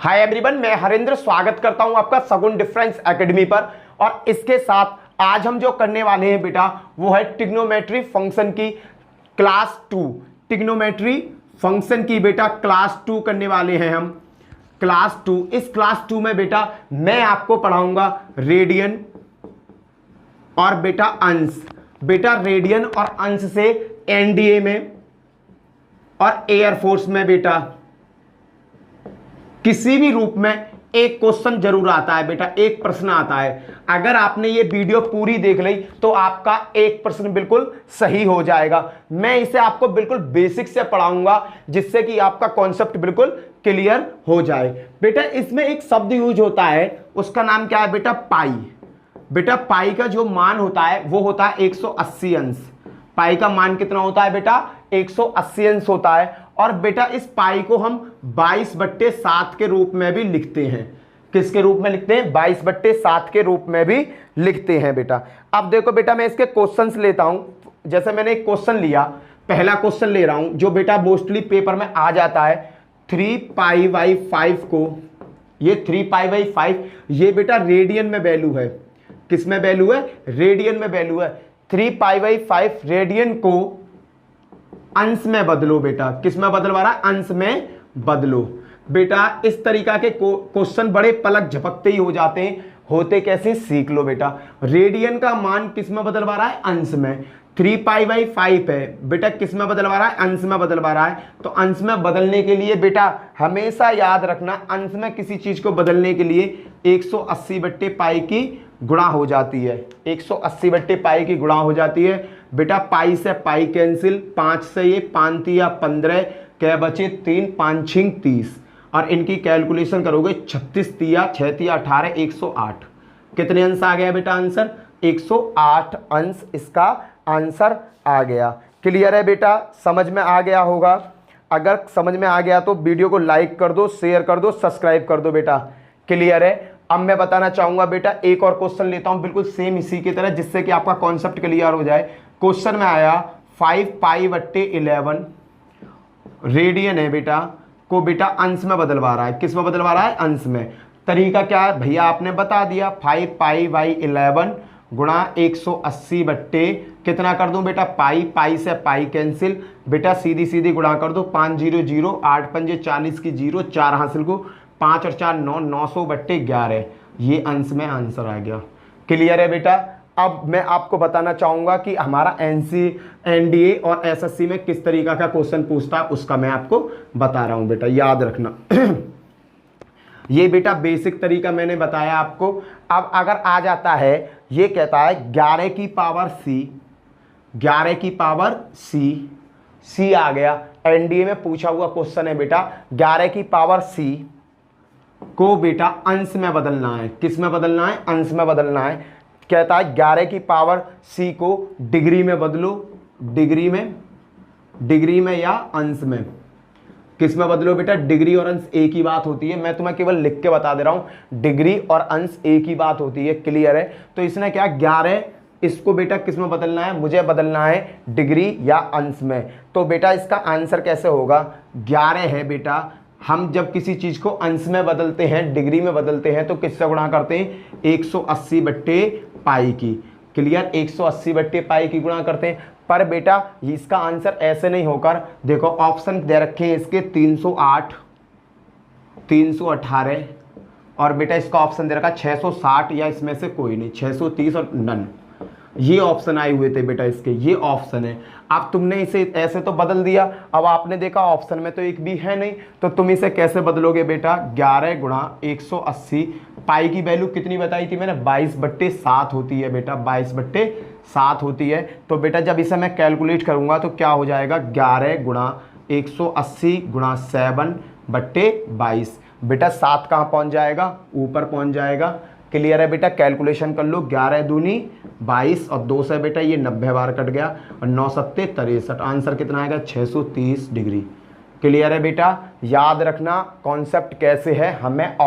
Hi everyone, मैं हरेंद्र स्वागत करता हूं आपका सगुन डिफरेंस एकेडमी पर। और इसके साथ आज हम जो करने वाले हैं बेटा वो है ट्रिग्नोमेट्री फंक्शन की क्लास 2। ट्रिग्नोमेट्री फंक्शन की बेटा क्लास 2 करने वाले हैं हम। क्लास 2, इस क्लास 2 में बेटा मैं आपको पढ़ाऊंगा रेडियन और बेटा अंश। बेटा रेडियन और अंश से एनडीए में और एयरफोर्स में बेटा किसी भी रूप में एक क्वेश्चन जरूर आता है बेटा, एक प्रश्न आता है। अगर आपने ये वीडियो पूरी देख ली तो आपका एक प्रश्न बिल्कुल सही हो जाएगा। मैं इसे आपको बिल्कुल बेसिक से पढ़ाऊंगा जिससे कि आपका कॉन्सेप्ट बिल्कुल क्लियर हो जाए। बेटा इसमें एक शब्द यूज होता है, उसका नाम क्या है बेटा? पाई। बेटा पाई का जो मान होता है वो होता है 180 अंश। पाई का मान कितना होता है बेटा? 180 अंश होता है। और बेटा इस पाई को हम 22/7 के रूप में भी लिखते हैं। किसके रूप में लिखते हैं? 22/7 के रूप में भी लिखते हैं बेटा। अब देखो बेटा मैं इसके क्वेश्चंस लेता हूं। जैसे मैंने एक क्वेश्चन लिया, पहला क्वेश्चन ले रहा हूं जो बेटा मोस्टली पेपर में आ जाता है। 3π/5 को, ये 3π/5 ये बेटा रेडियन में वैल्यू है। किस में वैल्यू है? रेडियन में वैल्यू है। 3π/5 रेडियन को अंश में बदलो बेटा। किस में बदलवा रहा है? अंश में बदलो। बेटा इस तरीका के क्वेश्चन बड़े पलक झपकते ही हो जाते हैं। होते कैसे? सीख लो बेटा। रेडियन का मान किस में बदलवा रहा है? अंश में। 3π/5 है बेटा, किस में बदलवा रहा है? अंश में बदलवा रहा है। तो अंश में बदलने के लिए बेटा हमेशा याद रखना, अंश में किसी चीज को बदलने के लिए 180/पाई की गुणा हो जाती है। 180/पाई की गुणा हो जाती है बेटा। पाई से पाई कैंसिल, 5 से ये 5 तिया 15, क्या बचे 3, 5 6 30। और इनकी कैलकुलेशन करोगे 36 तिया 6 तिया 18, 108। कितने अंश आ गया बेटा? आंसर 108 अंश इसका आंसर आ गया। क्लियर है बेटा? समझ में आ गया होगा। अगर समझ में आ गया तो वीडियो को लाइक कर दो, शेयर कर दो, सब्सक्राइब कर दो बेटा। क्लियर है? अब मैं बताना चाहूंगा बेटा एक और क्वेश्चन लेता हूं बिल्कुल सेम इसी की तरह, जिससे कि आपका कॉन्सेप्ट क्लियर हो जाए। क्वेश्चन में आया 5π/11 रेडियन है बेटा, को बेटा अंश में बदलवा रहा है। किस में बदलवा रहा है? अंश में। तरीका क्या है भैया? आपने बता दिया। 5π/11 गुणा 180 कितना कर दूं बेटा? पाई। पाई से पाई कैंसिल बेटा, सीधी सीधी गुणा कर दो। 5 0 0, 8 5 40 की 0, 4 हासिल को, 5 और 4 9, 900/11। ये अंश में आंसर आ गया। क्लियर है बेटा? अब मैं आपको बताना चाहूंगा कि हमारा एनडीए और एसएससी में किस तरीका का क्वेश्चन पूछता है, उसका मैं आपको बता रहा हूं बेटा, याद रखना। ये बेटा बेसिक तरीका मैंने बताया आपको। अब अगर आ जाता है, ये कहता है 11 की पावर सी, 11 की पावर सी आ गया। एनडीए में पूछा हुआ क्वेश्चन है बेटा, 11 की पावर सी को बेटा अंश में बदलना है। किस में बदलना है? अंश में बदलना है। कहता है 11 की पावर सी को डिग्री में बदलो। डिग्री में या अंश में। किस में बदलो बेटा? डिग्री और अंश एक ही बात होती है। मैं तुम्हें केवल लिख के बता दे रहा हूं, डिग्री और अंश एक ही बात होती है। क्लियर है? तो इसने क्या 11 इसको बेटा किस में बदलना है? मुझे बदलना है डिग्री या अंश में। तो बेटा इसका आंसर कैसे होगा? 11 है बेटा, हम जब किसी चीज को अंश में बदलते हैं, डिग्री में बदलते हैं तो किससे गुणा करते हैं? 180/पाई की। क्लियर? 180/पाई की गुणा करते हैं। पर बेटा इसका आंसर ऐसे नहीं होकर, देखो ऑप्शन दे रखे हैं इसके 308, 318 और बेटा इसका ऑप्शन दे रखा 660 या इसमें से कोई नहीं, 630 और नन। ये ऑप्शन आए हुए थे बेटा इसके, ये ऑप्शन है। अब तुमने इसे ऐसे तो बदल दिया, अब आपने देखा ऑप्शन में तो एक भी है नहीं, तो तुम इसे कैसे बदलोगे बेटा? 11 गुणा 180, पाई की वैल्यू कितनी बताई थी मैंने? 22/7 होती है बेटा, 22/7 होती है। तो बेटा जब इसे मैं कैलकुलेट करूंगा तो क्या हो जाएगा? 11 गुणा 180 गुणा 7/22। बेटा 7 कहाँ पहुंच जाएगा? ऊपर पहुंच जाएगा। क्लियर है बेटा? कैलकुलेशन कर लो। 11 दूनी 22 और 2 से बेटा ये 90 बार कट गया और 9 सत्ते 63। आंसर कितना आएगा? 630 डिग्री। क्लियर है बेटा? याद रखना कॉन्सेप्ट कैसे है। हमें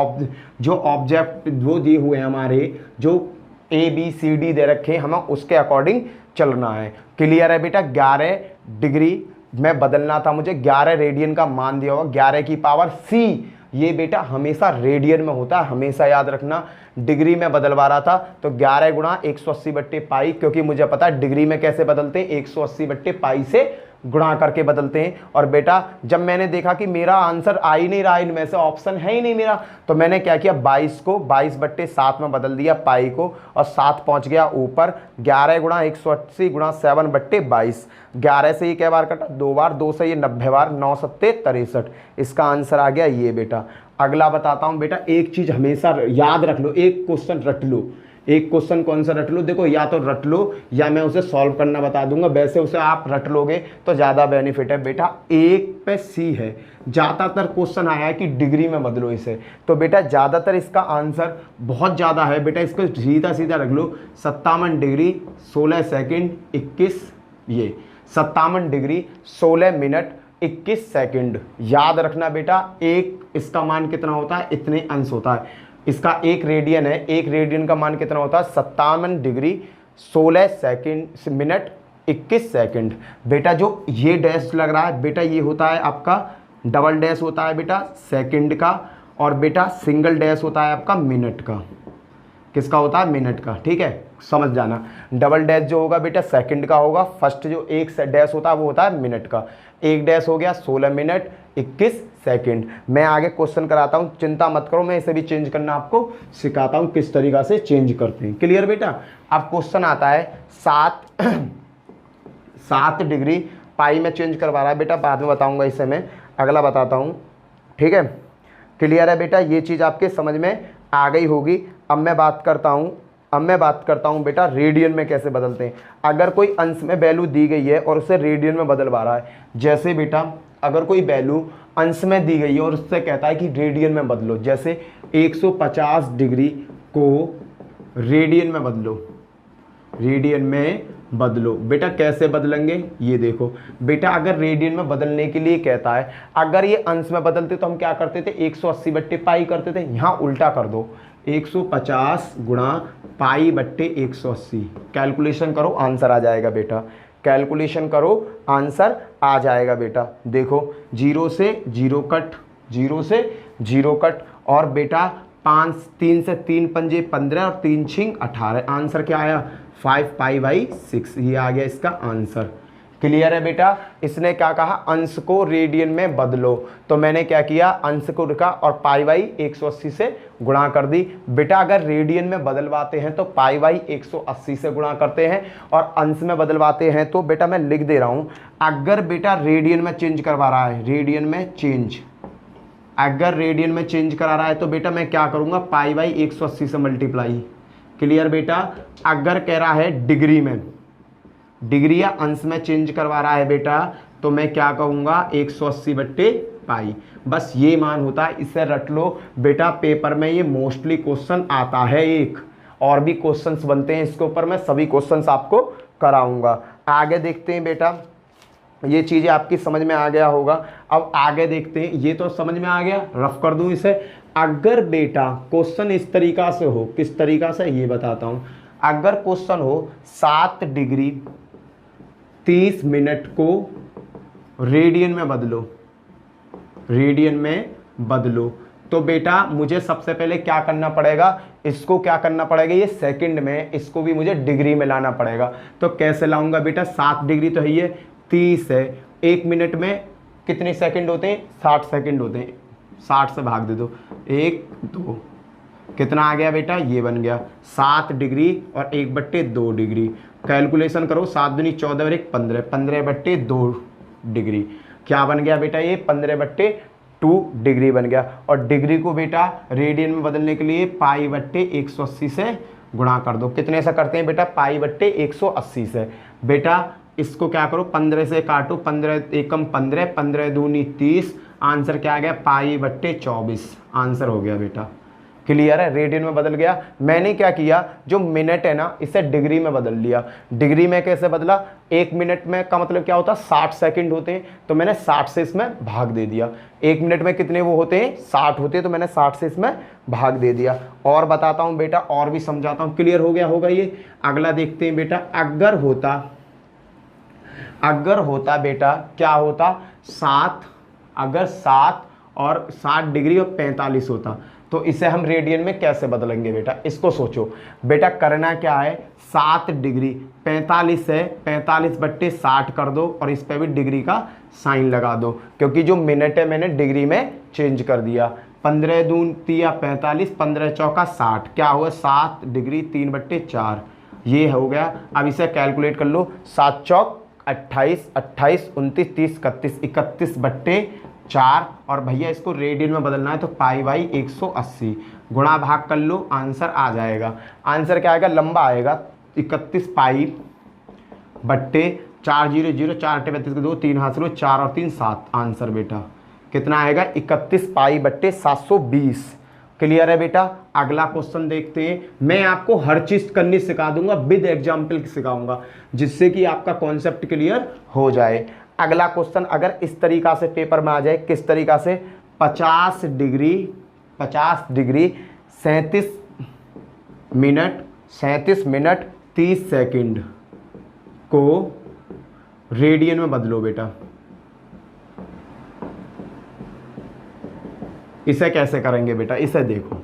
जो ऑब्जेक्ट वो दिए हुए हैं हमारे, जो ABCD दे रखे, हमें उसके अकॉर्डिंग चलना है। क्लियर है बेटा? 11 डिग्री में बदलना था मुझे, 11 रेडियन का मान दिया होगा, 11 की पावर सी ये बेटा हमेशा रेडियन में होता है, हमेशा याद रखना। डिग्री में बदलवा रहा था तो 11 गुणा 180 बट्टे पाई, क्योंकि मुझे पता है डिग्री में कैसे बदलते हैं, 180 बट्टे पाई से गुणा करके बदलते हैं। और बेटा जब मैंने देखा कि मेरा आंसर आ ही नहीं रहा, इनमें से ऑप्शन है ही नहीं मेरा, तो मैंने क्या किया, 22 को 22 बट्टे 7 में बदल दिया पाई को, और 7 पहुंच गया ऊपर। 11 गुणा 180 गुणा 7 बट्टे 22, 11 से ये क्या बार कटा, 2 बार, 2 से ये 90 बार, 9 सत्ते 63। इसका आंसर आ गया ये बेटा। अगला बताता हूं बेटा, एक चीज हमेशा याद रख लो, एक क्वेश्चन रट लो, एक क्वेश्चन कौन सा रट लो, देखो या तो रट लो या मैं उसे सॉल्व करना बता दूंगा, वैसे उसे आप रट लोगे तो ज़्यादा बेनिफिट है। बेटा 1 पे सी है, ज़्यादातर क्वेश्चन आया है कि डिग्री में बदलो इसे, तो बेटा ज़्यादातर इसका आंसर बहुत ज़्यादा है बेटा, इसको सीधा सीधा रख लो, 57 डिग्री 16 सेकेंड 21, ये 57 डिग्री 16 मिनट 21 सेकेंड। याद रखना बेटा, एक इसका मान कितना होता है, इतने अंश होता है, इसका 1 रेडियन है, 1 रेडियन का मान कितना होता है, 57 डिग्री 16 सेकेंड मिनट 21 सेकेंड। बेटा जो ये डैश लग रहा है बेटा, ये होता है आपका डबल डैश होता है बेटा सेकंड का, और बेटा सिंगल डैश होता है आपका मिनट का। किसका होता है, मिनट का, ठीक है, समझ जाना। डबल डैश जो होगा बेटा सेकंड का होगा, फर्स्ट जो एक डैश होता है वो होता है मिनट का। एक डैश हो गया 16 मिनट 21 सेकंड। मैं आगे क्वेश्चन कराता हूँ, चिंता मत करो, मैं इसे भी चेंज करना आपको सिखाता हूँ किस तरीका से चेंज करते हैं। क्लियर बेटा। अब क्वेश्चन आता है 7 डिग्री पाई में चेंज करवा रहा है बेटा, बाद में बताऊंगा इसे मैं, अगला बताता हूँ, ठीक है। क्लियर है बेटा, ये चीज़ आपके समझ में आ गई होगी। अब मैं बात करता हूँ बेटा रेडियन में कैसे बदलते हैं। अगर कोई अंश में वैल्यू दी गई है और उसे रेडियन में बदलवा रहा है, जैसे बेटा अगर कोई वैल्यू अंश में दी गई है और उससे कहता है कि रेडियन में बदलो, जैसे 150 डिग्री को रेडियन में बदलो, रेडियन में बदलो। बेटा कैसे बदलेंगे, ये देखो बेटा, अगर रेडियन में बदलने के लिए कहता है, अगर ये अंश में बदलते तो हम क्या करते थे, 180 बट्टे पाई करते थे, यहाँ उल्टा कर दो, 150 गुणा पाई बट्टे 180। कैलकुलेशन करो, आंसर आ जाएगा बेटा, कैलकुलेशन करो, आंसर आ जाएगा बेटा। देखो 0 से 0 कट, 0 से 0 कट, और बेटा 3 से 3 पंजे 15 और 3 छिंग 18। आंसर क्या आया, 5 पाई बाई 6, ये आ गया इसका आंसर। क्लियर है बेटा। इसने क्या कहा, अंश को रेडियन में बदलो, तो मैंने क्या किया, अंश को रखा और पाई बाई 180 से गुणा कर दी। बेटा अगर रेडियन में बदलवाते हैं तो पाई बाई 180 से गुणा करते हैं, और अंश में बदलवाते हैं तो बेटा मैं लिख दे रहा हूं, अगर बेटा रेडियन में चेंज करवा रहा है, रेडियन में चेंज, अगर रेडियन में चेंज करा रहा है तो बेटा मैं क्या करूंगा, पाई बाई 180 से मल्टीप्लाई। क्लियर बेटा। अगर कह रहा है डिग्री में, डिग्री या अंश में चेंज करवा रहा है बेटा, तो मैं क्या कहूँगा, 180 बट्टे पाई। बस ये मान होता है, इसे रट लो बेटा, पेपर में ये मोस्टली क्वेश्चन आता है, एक और भी क्वेश्चंस बनते हैं इसके ऊपर, मैं सभी क्वेश्चंस आपको कराऊंगा। आगे देखते हैं बेटा, ये चीज़ें आपकी समझ में आ गया होगा। अब आगे देखते हैं, ये तो समझ में आ गया, रफ कर दूं इसे। अगर बेटा क्वेश्चन इस तरीका से हो, किस तरीका से ये बताता हूं, अगर क्वेश्चन हो 7 डिग्री 30 मिनट को रेडियन में बदलो, रेडियन में बदलो, तो बेटा मुझे सबसे पहले क्या करना पड़ेगा, इसको क्या करना पड़ेगा, ये सेकंड में, इसको भी मुझे डिग्री में लाना पड़ेगा। तो कैसे लाऊंगा बेटा, 7 डिग्री तो है ये 30 है, 1 मिनट में कितने सेकंड होते हैं, 60 सेकंड होते हैं, 60 से भाग दे दो, 1 2, कितना आ गया बेटा, ये बन गया 7 डिग्री और 1/2 डिग्री। कैलकुलेशन करो, 7 दूनी 14 और 1 15, 15/2 डिग्री। क्या बन गया बेटा, ये 15/2 डिग्री बन गया। और डिग्री को बेटा रेडियन में बदलने के लिए पाई बट्टे 180 से गुणा कर दो। कितने से करते हैं बेटा, पाई बट्टे 180 से। बेटा इसको क्या करो, 15 से काटो, 15 एकम 15, 15 दूनी 30, आंसर क्या आ गया, पाई बट्टे 24 आंसर हो गया बेटा। क्लियर है, रेडियन में बदल गया। मैंने क्या किया, जो मिनट है ना, इसे डिग्री में बदल लिया। डिग्री में कैसे बदला, 1 मिनट में का मतलब क्या होता है, 60 सेकंड होते हैं, तो मैंने 60 से इसमें भाग दे दिया। 1 मिनट में कितने वो होते हैं, 60 होते हैं, तो मैंने 60 से इसमें भाग दे दिया। और बताता हूँ बेटा, और भी समझाता हूँ। क्लियर हो गया होगा ये। अगला देखते हैं बेटा, अगर होता बेटा क्या होता, 7, अगर 7 और 60 डिग्री और 45 होता, तो इसे हम रेडियन में कैसे बदलेंगे बेटा, इसको सोचो। बेटा करना क्या है, 7 डिग्री 45 है, 45/60 कर दो और इस पे भी डिग्री का साइन लगा दो, क्योंकि जो मिनट है मैंने डिग्री में चेंज कर दिया। 15 दून 45, 15 चौका 60, क्या हुआ 7 डिग्री 3/4, ये हो गया। अब इसे कैलकुलेट कर लो, 7 चौक 28, 28 29 30 31, 31/4, और भैया इसको रेडियन में बदलना है तो पाई/180 गुणा भाग कर लो, आंसर आ जाएगा। आंसर क्या आएगा, लंबा आएगा 31 पाई/4, 0 0 4 8 32 2 3 हाथ लो, 4 और 3 7, आंसर बेटा कितना आएगा 31 पाई/720। क्लियर है बेटा। अगला क्वेश्चन देखते हैं। मैं आपको हर चीज करनी सिखा दूंगा, विद एग्जाम्पल सिखाऊंगा, जिससे कि आपका कॉन्सेप्ट क्लियर हो जाए। अगला क्वेश्चन अगर इस तरीका से पेपर में आ जाए, किस तरीका से, 50 डिग्री 37 मिनट 30 सेकंड को रेडियन में बदलो बेटा। इसे कैसे करेंगे बेटा, इसे देखो,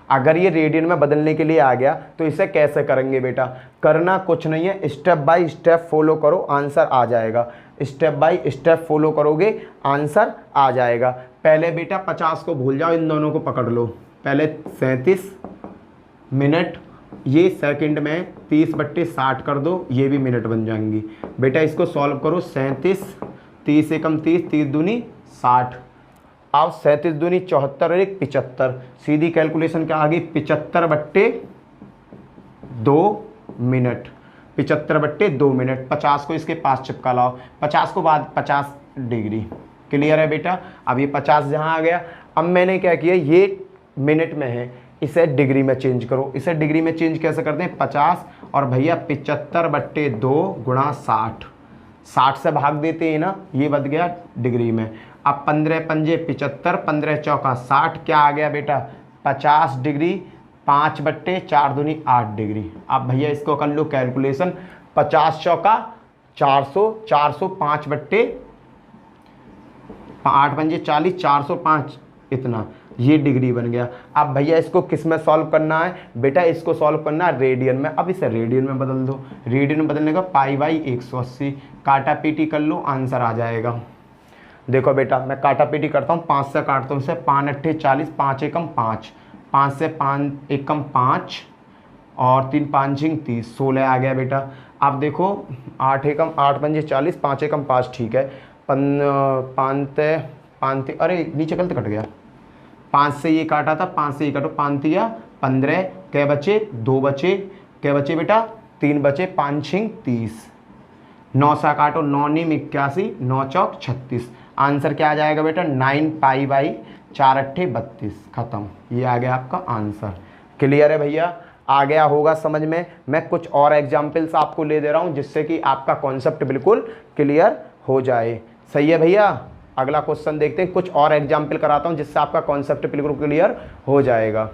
अगर ये रेडियन में बदलने के लिए आ गया तो इसे कैसे करेंगे बेटा। करना कुछ नहीं है, स्टेप बाय स्टेप फॉलो करो, आंसर आ जाएगा। स्टेप बाय स्टेप फॉलो करोगे, आंसर आ जाएगा। पहले बेटा 50 को भूल जाओ, इन दोनों को पकड़ लो। पहले 37 मिनट, ये सेकंड में 30/60 कर दो, ये भी मिनट बन जाएंगी बेटा। इसको सॉल्व करो, 37 30 एकम 30, 30 दूनी 60, अब 37 दूनी 74 और 1 75, सीधी कैलकुलेशन क्या आ गई, 75/2 मिनट, 75/2 मिनट। 50 को इसके पास चिपका लाओ, 50 को बाद 50 डिग्री। क्लियर है बेटा। अब ये 50 जहाँ आ गया, अब मैंने क्या किया, ये मिनट में है, इसे डिग्री में चेंज करो। इसे डिग्री में चेंज कैसे करते हैं, 50 और भैया 75/2 गुणा 60, 60 से भाग देते हैं ना, ये बच गया डिग्री में। अब 15 पंजे 75, 15 चौका 60, क्या आ गया बेटा 50 डिग्री, 5/4 दूनी 8 डिग्री। अब भैया इसको कर लो कैलकुलेशन, 50 चौका 400, 400 5/8 पंजे 40, 405 इतना, ये डिग्री बन गया। अब भैया इसको किस में सॉल्व करना है बेटा, इसको सॉल्व करना है रेडियन में। अब इसे रेडियन में बदल दो, रेडियन में बदलने का पाई/180, काटा पीटी कर लो, आंसर आ जाएगा। देखो बेटा मैं काटा पीटी करता हूँ, 5 से काटता हूँ इसे, 5 8 40, 5 एकम 5, 5 से 5 एकम 5 और 3 5 30, 16 आ गया बेटा। अब देखो 8 एकम 8 पंजे 40, 5 एकम 5, ठीक है, 5 अरे नीचे गलत कट गया, 5 से ये काटा था, 5 से ये काटो, 5 दिया 15, क्या बचे 2 बचे, क्या बचे बेटा 3 बचे, 5 6 30, 9 से काटो, 9 9 81, 9 चौक 36, आंसर क्या आ जाएगा बेटा 9 पाई/4 8 32, खत्म। ये आ गया आपका आंसर। क्लियर है भैया, आ गया होगा समझ में। मैं कुछ और एग्जाम्पल्स आपको ले दे रहा हूँ, जिससे कि आपका कॉन्सेप्ट बिल्कुल क्लियर हो जाए। सही है भैया। अगला क्वेश्चन देखते हैं, कुछ और एग्जाम्पल कराता हूँ जिससे आपका कॉन्सेप्ट बिल्कुल क्लियर हो जाएगा।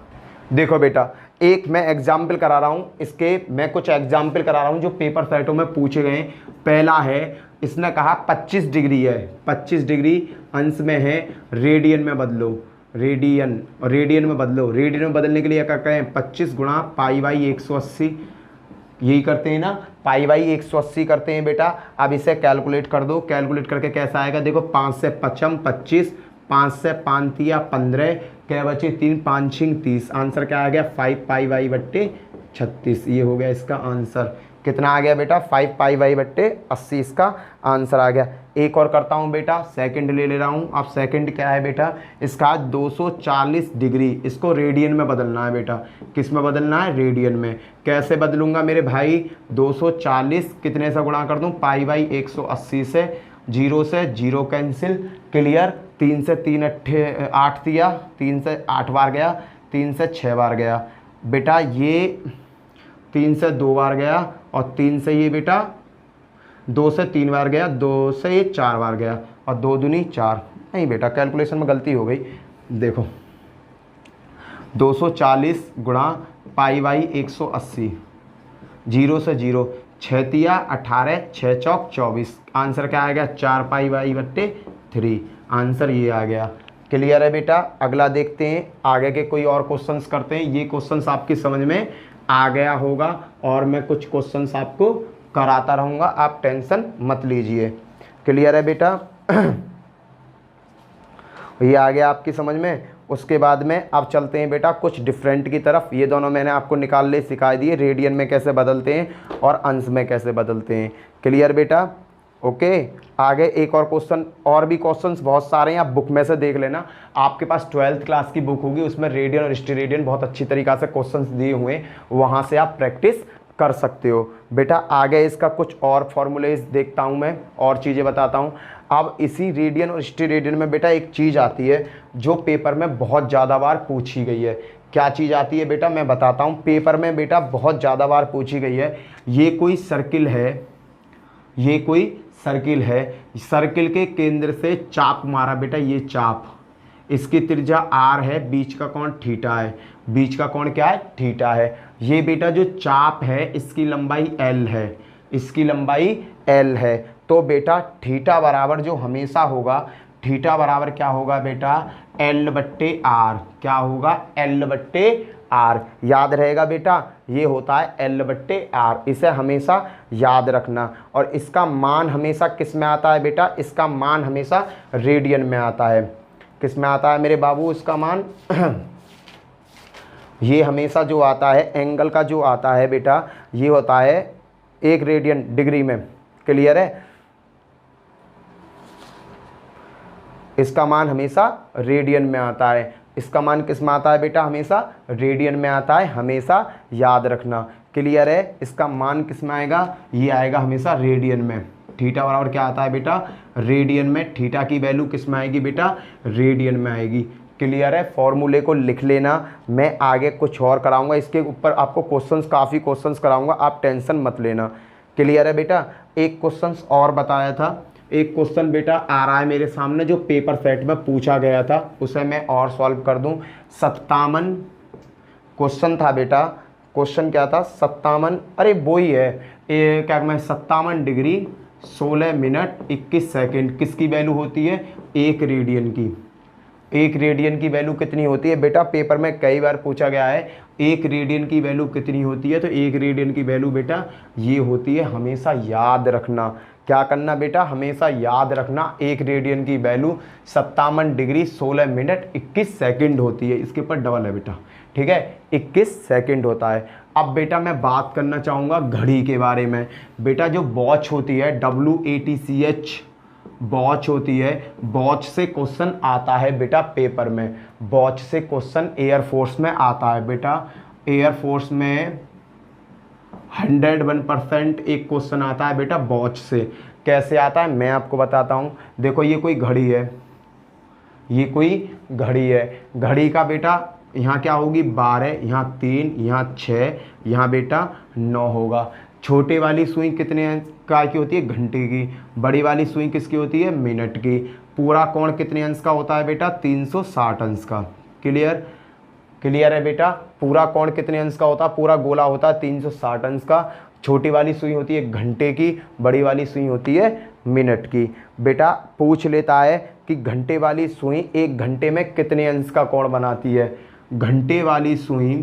देखो बेटा एक मैं एग्जाम्पल करा रहा हूँ, इसके मैं कुछ एग्जाम्पल करा रहा हूँ जो पेपर सेटों में पूछे गए। पहला है, इसने कहा 25 डिग्री है, 25 डिग्री अंश में है, रेडियन में बदलो, रेडियन में बदलो। रेडियन में बदलने के लिए क्या करें, 25 गुणा पाई/180, यही करते हैं ना, पाई/180 करते हैं बेटा। अब इसे कैलकुलेट कर दो, कैलकुलेट करके कैसा आएगा देखो, 5 से 55 25, 5 से 5 तिया 15, क्या बचे 3 5 6 30, आंसर क्या आ गया 5 पाई/36। ये हो गया इसका आंसर। कितना आ गया बेटा 5 पाई/80 इसका आंसर आ गया। एक और करता हूँ बेटा, सेकंड ले रहा हूँ। अब सेकंड क्या है बेटा, इसका 240 डिग्री, इसको रेडियन में बदलना है बेटा। किस में बदलना है, रेडियन में। कैसे बदलूंगा मेरे भाई, 240 कितने से गुणा कर दूँ, पाई/180 से, 0 से 0 कैंसिल, क्लियर। 3 से 3 8 दिया, 3 से 8 बार गया, 3 से 6 बार गया बेटा, ये 3 से 2 बार गया, और 3 से ये बेटा 2 से 3 बार गया, 2 से ये 4 बार गया, और 2 दूनी 4। नहीं बेटा कैलकुलेशन में गलती हो गई। देखो 240 गुणा पाई/180, 0 से 0, 6 तिया 18, 6 चौक 24, आंसर क्या आएगा 4 पाई/3, आंसर ये आ गया। क्लियर है बेटा। अगला देखते हैं, आगे के कोई और क्वेश्चंस करते हैं। ये क्वेश्चंस आपकी समझ में आ गया होगा और मैं कुछ क्वेश्चंस आपको कराता रहूँगा, आप टेंशन मत लीजिए। क्लियर है बेटा। ये आ गया आपकी समझ में। उसके बाद में अब चलते हैं बेटा कुछ डिफरेंट की तरफ। ये दोनों मैंने आपको निकालने सिखा दिए, रेडियन में कैसे बदलते हैं और अंश में कैसे बदलते हैं। क्लियर बेटा। ओके, आगे एक और क्वेश्चन, और भी क्वेश्चंस बहुत सारे हैं, आप बुक में से देख लेना। आपके पास 12th क्लास की बुक होगी, उसमें रेडियन और स्टेरेडियन बहुत अच्छी तरीक़ा से क्वेश्चंस दिए हुए हैं, वहाँ से आप प्रैक्टिस कर सकते हो बेटा। आगे इसका कुछ और फॉर्मूलेज देखता हूँ मैं, और चीज़ें बताता हूँ। अब इसी रेडियन और स्टेरेडियन में बेटा एक चीज़ आती है जो पेपर में बहुत ज़्यादा बार पूछी गई है। क्या चीज़ आती है बेटा, मैं बताता हूँ। पेपर में बेटा बहुत ज़्यादा बार पूछी गई है। ये कोई सर्किल है, ये कोई सर्किल है, सर्किल के केंद्र से चाप मारा बेटा, ये चाप, इसकी त्रिज्या r है, बीच का कोण थीटा है, बीच का कोण क्या है, थीटा है। ये बेटा जो चाप है इसकी लंबाई l है, इसकी लंबाई l है। तो बेटा थीटा बराबर जो हमेशा होगा, थीटा बराबर क्या होगा बेटा, l/r। क्या होगा, l/r। याद रहेगा बेटा, ये होता है l/r, इसे हमेशा याद रखना। और इसका मान हमेशा किस में आता है बेटा, इसका मान हमेशा रेडियन में आता है। किस में आता है मेरे बाबू इसका मान ये हमेशा जो आता है, एंगल का जो आता है बेटा, ये होता है 1 रेडियन डिग्री में। क्लियर है। इसका मान हमेशा रेडियन में आता है। इसका मान किस में आता है बेटा, हमेशा रेडियन में आता है, हमेशा याद रखना। क्लियर है। इसका मान किस में आएगा, ये आएगा हमेशा रेडियन में। थीटा बराबर क्या आता है बेटा, रेडियन में। थीटा की वैल्यू किस में आएगी बेटा, रेडियन में आएगी। क्लियर है। फॉर्मूले को लिख लेना, मैं आगे कुछ और कराऊंगा, इसके ऊपर आपको क्वेश्चंस, काफ़ी क्वेश्चंस कराऊंगा, आप टेंशन मत लेना। क्लियर है बेटा। एक क्वेश्चंस और बताया था, एक क्वेश्चन बेटा आ रहा है मेरे सामने जो पेपर सेट में पूछा गया था, उसे मैं और सॉल्व कर दूं। 57 क्वेश्चन था बेटा। क्वेश्चन क्या था, 57, अरे वो ही है, क्या मैं 57 डिग्री 16 मिनट 21 सेकेंड किसकी वैल्यू होती है, 1 रेडियन की। 1 रेडियन की वैल्यू कितनी होती है बेटा, पेपर में कई बार पूछा गया है 1 रेडियन की वैल्यू कितनी होती है। तो 1 रेडियन की वैल्यू बेटा ये होती है, हमेशा याद रखना। क्या करना बेटा, हमेशा याद रखना 1 रेडियन की वैल्यू 57 डिग्री 16 मिनट 21 सेकेंड होती है। इसके ऊपर डबल है बेटा, ठीक है, 21 सेकेंड होता है। अब बेटा मैं बात करना चाहूँगा घड़ी के बारे में। बेटा जो वॉच होती है, WATCH वॉच होती है, वॉच से क्वेश्चन आता है बेटा पेपर में। वॉच से क्वेश्चन एयरफोर्स में आता है बेटा। एयरफोर्स में 101% एक क्वेश्चन आता है बेटा वॉच से। कैसे आता है मैं आपको बताता हूँ। देखो ये कोई घड़ी है, ये कोई घड़ी है। घड़ी का बेटा यहाँ क्या होगी, 12, यहाँ 3, यहाँ 6, यहाँ बेटा 9 होगा। छोटे वाली सुई कितने का की होती है, घंटे की। बड़ी वाली सुई किसकी होती है, मिनट की। पूरा कोण कितने अंश का होता है बेटा, 360 अंश का। क्लियर, क्लियर है बेटा। पूरा कोण कितने अंश का होता है, पूरा गोला होता है 360 अंश का। छोटी वाली सुई होती है घंटे की, बड़ी वाली सुई होती है मिनट की। बेटा पूछ लेता है कि घंटे वाली सुई 1 घंटे में कितने अंश का कोण बनाती है। घंटे वाली सुई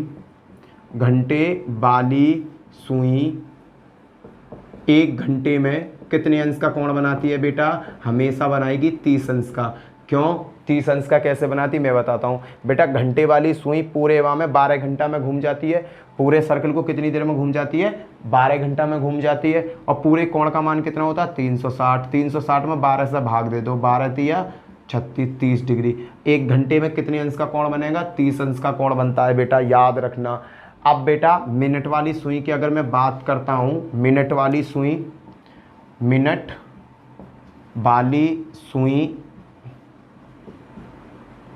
1 घंटे में कितने अंश का कोण बनाती है बेटा, हमेशा बनाएगी 30 अंश का। क्यों 30 अंश का कैसे बनाती मैं बताता हूँ बेटा। घंटे वाली सुई पूरे हवा में 12 घंटा में घूम जाती है। पूरे सर्कल को कितनी देर में घूम जाती है, 12 घंटा में घूम जाती है। और पूरे कोण का मान कितना होता है, 360। 360 में 12 से भाग दे दो, 12 तिया 36, 30 डिग्री। 1 घंटे में कितने अंश का कोण बनेगा, 30 अंश का कोण बनता है बेटा, याद रखना। अब बेटा मिनट वाली सुई की अगर मैं बात करता हूँ, मिनट वाली सुई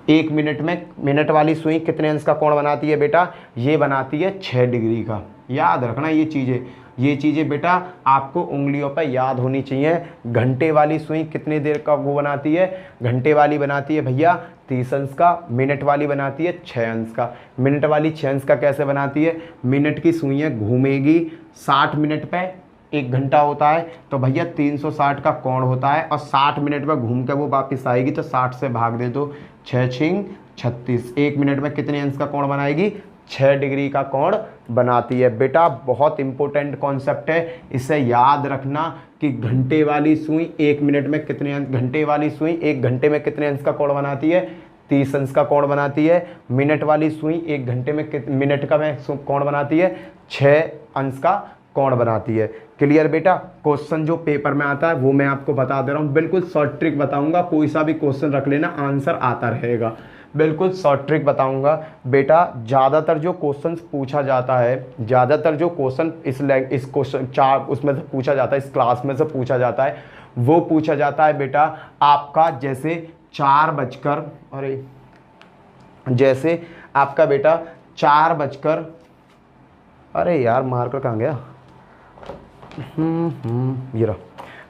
1 मिनट में मिनट वाली सुई कितने अंश का कोण बनाती है बेटा, ये बनाती है 6 डिग्री का। याद रखना ये चीज़ें बेटा आपको उंगलियों पर याद होनी चाहिए। घंटे वाली सुई कितने देर का वो बनाती है, घंटे वाली बनाती है भैया 30 अंश का। मिनट वाली बनाती है 6 अंश का। मिनट वाली 6 अंश का कैसे बनाती है, मिनट की सुइयाँ घूमेगी 60 मिनट पे 1 घंटा होता है, तो भैया 360 का कोण होता है, और 60 मिनट में घूम के वो वापस आएगी, तो 60 से भाग दे दो, 6 छिंग 36। 1 मिनट में कितने अंश का कोण बनाएगी? 6 डिग्री का कोण बनाती है। बेटा बहुत इंपॉर्टेंट कॉन्सेप्ट है, इसे याद रखना कि घंटे वाली सुई 1 मिनट में कितने, घंटे वाली सुई 1 घंटे में कितने अंश का कोण बनाती है? 30 अंश का कोण बनाती है। मिनट वाली सुई 1 घंटे में मिनट का कोण बनाती है? 6 अंश का कोण बनाती है। क्लियर बेटा? क्वेश्चन जो पेपर में आता है वो मैं आपको बता दे रहा हूँ, बिल्कुल शॉर्ट ट्रिक बताऊंगा, कोई सा भी क्वेश्चन रख लेना, आंसर आता रहेगा, बिल्कुल शॉर्ट ट्रिक बताऊंगा। बेटा ज़्यादातर जो क्वेश्चन पूछा जाता है, ज़्यादातर जो क्वेश्चन इस क्वेश्चन 4 उसमें से पूछा जाता है, इस क्लास में से पूछा जाता है, वो पूछा जाता है बेटा आपका जैसे 4 बजकर, अरे जैसे आपका बेटा 4 बजकर, अरे यार मार्कर कहाँ गया, ये रहा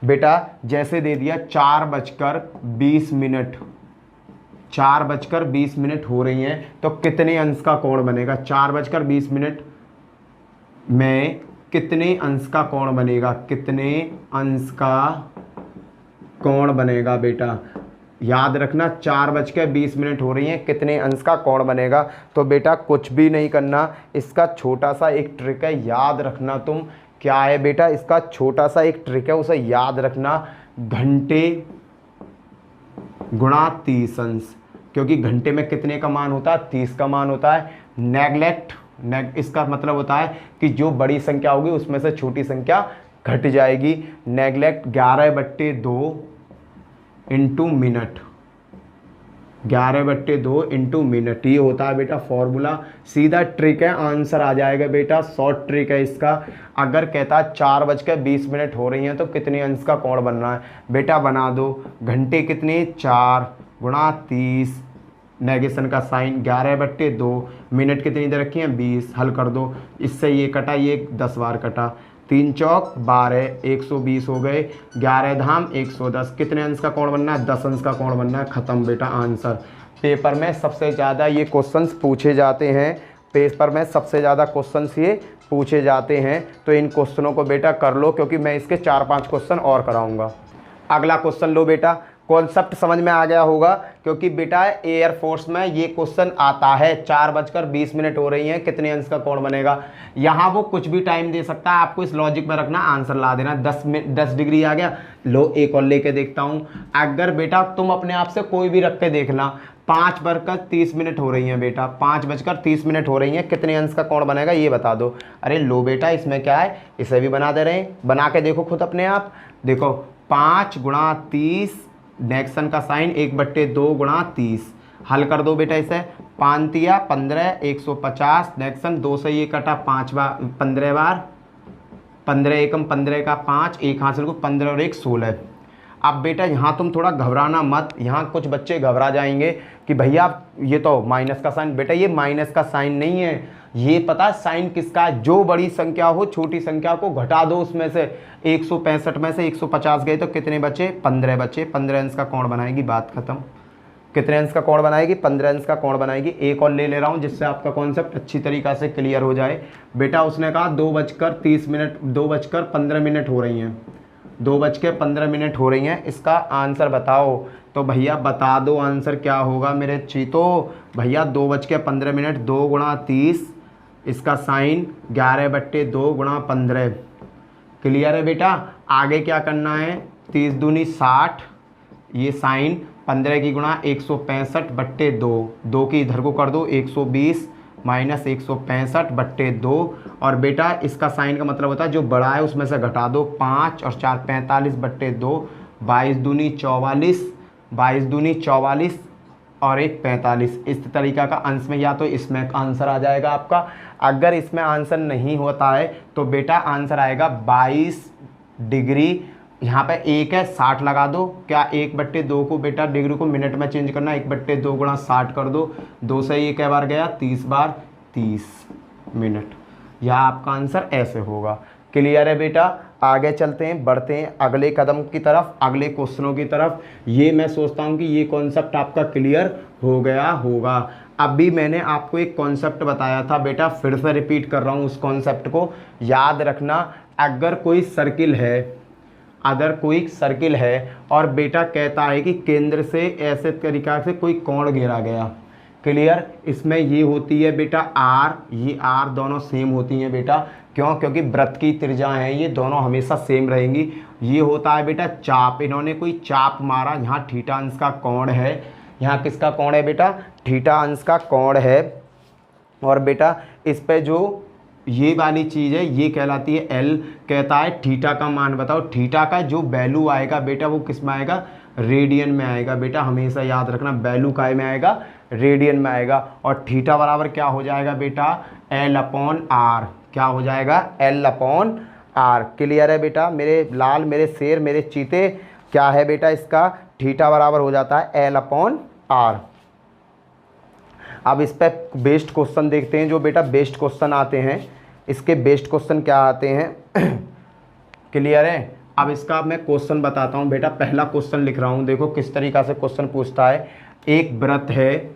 बेटा, जैसे दे दिया 4:20, 4:20 हो रही हैं, तो कितने अंश का कोण बनेगा? 4:20 में कितने अंश का कोण बनेगा? कितने अंश का कोण बनेगा बेटा? याद रखना 4:20 हो रही हैं, कितने अंश का कोण बनेगा? तो बेटा कुछ भी नहीं करना, इसका छोटा सा एक ट्रिक है, याद रखना तुम। क्या है बेटा? इसका छोटा सा एक ट्रिक है, उसे याद रखना, घंटे गुणा 30 अंश, क्योंकि घंटे में कितने का मान होता है? 30 का मान होता है। इसका मतलब होता है कि जो बड़ी संख्या होगी उसमें से छोटी संख्या घट जाएगी। Neglect 11/2 into minute, 11/2 into minute, ये होता है बेटा फॉर्मूला। सीधा ट्रिक है, आंसर आ जाएगा बेटा, शॉर्ट ट्रिक है इसका। अगर कहता है 4:20 हो रही हैं तो कितने अंश का कोण बन रहा है? बेटा बना दो, घंटे कितने? 4 गुणा 30, नेगेशन का साइन 11/2, मिनट कितनी दे रखी हैं? 20, हल कर दो, इससे ये कटा, ये 10 बार कटा, 3 चौक 12, 120 हो गए, 11 धाम 110, कितने अंश का कोण बनना है? 10 अंश का कोण बनना है, खत्म बेटा आंसर। पेपर में सबसे ज़्यादा ये क्वेश्चंस पूछे जाते हैं, पेपर में सबसे ज़्यादा क्वेश्चंस ये पूछे जाते हैं, तो इन क्वेश्चनों को बेटा कर लो, क्योंकि मैं इसके 4-5 क्वेश्चन और कराऊंगा। अगला क्वेश्चन लो बेटा, कॉन्सेप्ट समझ में आ गया होगा, क्योंकि बेटा एयरफोर्स में ये क्वेश्चन आता है। 4:20 हो रही हैं, कितने अंश का कोण बनेगा? यहाँ वो कुछ भी टाइम दे सकता है, आपको इस लॉजिक में रखना, आंसर ला देना। 10 डिग्री आ गया, लो एक और लेके देखता हूँ। अगर बेटा तुम अपने आप से कोई भी रख के देखना, 5:30 हो रही हैं बेटा, 5:30 हो रही हैं, कितने अंश का कोण बनेगा ये बता दो। अरे लो बेटा, इसमें क्या है, इसे भी बना दे रहे हैं, बना के देखो खुद अपने आप। देखो 5 गुणा 30, नेक्सन का साइन 1/2 गुणा 30, हल कर दो बेटा इसे, 5 तिया 15, 150, नेक्सन 2 से ये कटा 5 बार, 15 बार, 15 एकम 15 का 5, एक हासिल को 15 और 1 16। अब बेटा यहाँ तुम थोड़ा घबराना मत, यहाँ कुछ बच्चे घबरा जाएंगे कि भैया ये तो माइनस का साइन, बेटा ये माइनस का साइन नहीं है, ये पता साइन किसका है? जो बड़ी संख्या हो छोटी संख्या को घटा दो, उसमें से 165 में से 150 गए तो कितने बचे? 15 बचे, 15 अंश का कोण बनाएगी, बात खत्म। कितने अंश का कोण बनाएगी? 15 अंश का कोण बनाएगी। एक और ले रहा हूँ जिससे आपका कॉन्सेप्ट अच्छी तरीक़ा से क्लियर हो जाए। बेटा उसने कहा 2:15 हो रही हैं, 2:15 हो रही हैं, इसका आंसर बताओ। तो भैया बता दो आंसर क्या होगा मेरे चीतो। भैया 2:15, 2 गुणा 30, इसका साइन 11/2 गुणा 15। क्लियर है बेटा? आगे क्या करना है? 30 दूनी 60, ये साइन 15 की गुणा 165/2, 2 की इधर को कर दो 120 माइनस 165/2, और बेटा इसका साइन का मतलब होता है जो बड़ा है उसमें से घटा दो, 5 और 4 45/2, 22 दूनी 44, 22 दूनी 44 और 1 45। इस तरीका का अंश में या तो इसमें आंसर आ जाएगा आपका। अगर इसमें आंसर नहीं होता है तो बेटा आंसर आएगा 22 डिग्री। यहाँ पे 1 है, 60 लगा दो। क्या 1/2 को बेटा डिग्री को मिनट में चेंज करना, 1/2 गुणा 60 कर दो, 2 से ये कै बार गया? 30 बार, 30 मिनट। यह आपका आंसर ऐसे होगा। क्लियर है बेटा? आगे चलते हैं, बढ़ते हैं अगले कदम की तरफ, अगले क्वेश्चनों की तरफ। ये मैं सोचता हूँ कि ये कॉन्सेप्ट आपका क्लियर हो गया होगा। अभी मैंने आपको एक कॉन्सेप्ट बताया था बेटा, फिर से रिपीट कर रहा हूँ उस कॉन्सेप्ट को, याद रखना। अगर कोई सर्किल है और बेटा कहता है कि केंद्र से ऐसे तरीक़ा से कोई कोण घेरा गया, क्लियर। इसमें ये होती है बेटा आर, ये आर दोनों सेम होती हैं बेटा, क्यों? क्योंकि वृत्त की त्रिज्याएं हैं, ये दोनों हमेशा सेम रहेंगी। ये होता है बेटा चाप, इन्होंने कोई चाप मारा, यहाँ थीटा अंश का कोण है, यहाँ किसका कोण है बेटा? थीटा अंश का कोण है। और बेटा इस पे जो ये वाली चीज़ है ये कहलाती है एल। कहता है थीटा का मान बताओ, थीटा का जो वैल्यू आएगा बेटा वो किस में आएगा? रेडियन में आएगा बेटा, हमेशा याद रखना, वैल्यू काय में आएगा? रेडियन में आएगा। और थीटा बराबर क्या हो जाएगा बेटा? L upon R. क्या हो जाएगा? L upon are. क्लियर है बेटा मेरे लाल, मेरे शेर, मेरे चीते? क्या है बेटा इसका? थीटा बराबर हो जाता है एल अपॉन आर। अब इस पे बेस्ड क्वेश्चन देखते हैं, जो बेटा बेस्ड क्वेश्चन आते हैं, इसके बेस्ड क्वेश्चन क्या आते हैं। क्लियर है? अब इसका मैं क्वेश्चन बताता हूँ बेटा। पहला क्वेश्चन लिख रहा हूँ, देखो किस तरीक़ा से क्वेश्चन पूछता है। एक वृत्त है,